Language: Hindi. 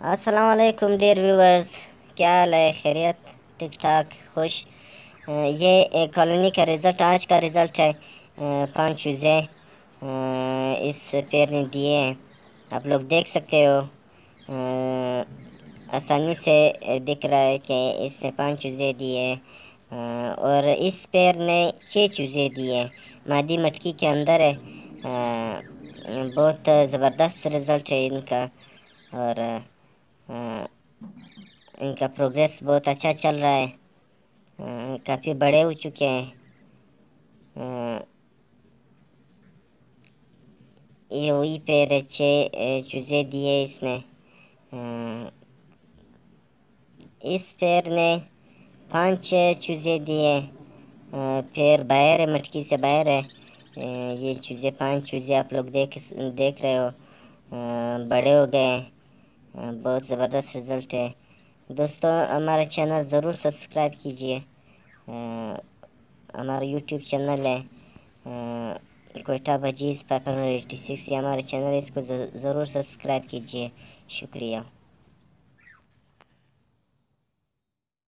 अस्सलाम वालेकुम डियर व्यूवर्स। क्या हाल है? खैरियत? ठीक ठाक? खुश? ये एक कॉलोनी का रिज़ल्ट, आज का रिज़ल्ट है। 5 चूज़े इस पेड़ ने दिए हैं, आप लोग देख सकते हो। आसानी से दिख रहा है कि इसने 5 चूज़े दिए और इस पेड़ ने 6 चूज़े दिए। मादी मटकी के अंदर है। बहुत ज़बरदस्त रिज़ल्ट है इनका और इनका प्रोग्रेस बहुत अच्छा चल रहा है। काफ़ी बड़े हो चुके हैं। ये वही पेड़ है, 6 चूज़े दिए इसने। इस पेड़ ने 5 चूज़े दिए। पेड़ बाहर है, मटकी से बाहर है। ये चूज़े 5 चूज़े आप लोग देख रहे हो। बड़े हो गए हैं। बहुत ज़बरदस्त रिज़ल्ट है। दोस्तों, हमारा चैनल ज़रूर सब्सक्राइब कीजिए। हमारा यूट्यूब चैनल है कोयटा भजीज़ 586। ये हमारा चैनल है, इसको ज़रूर सब्सक्राइब कीजिए। शुक्रिया।